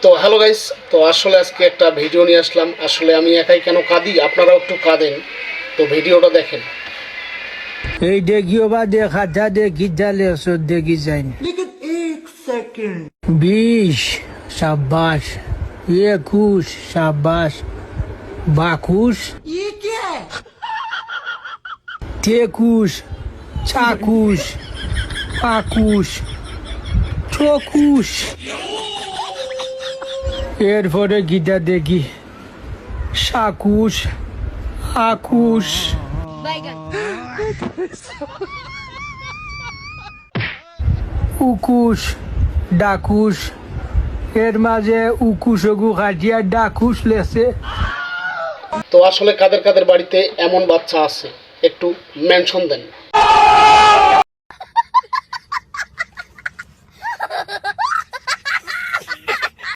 তো hello guys, তো আসলে আজকে একটা ভিডিও নিয়ে আসলাম। আসলে আমি একাই কেন কাঁদি, আপনারাও একটু কাঁদেন, তো ভিডিওটা দেখেন। এই দেখিও বা দেখা যা দেখি জালে দেখি যাইনি 20 शाबाश 21 शाबाश 22 23 24 25 24 এরপরে গীতা দেখি 27 28 উকুশ ডাকুশ এর মাঝে উকুশ ওগু কাটিয়া ডাকুশ লেছে। তো আসলে কাদের কাদের বাড়িতে এমন বাচ্চা আছে একটু মেনশন দেন।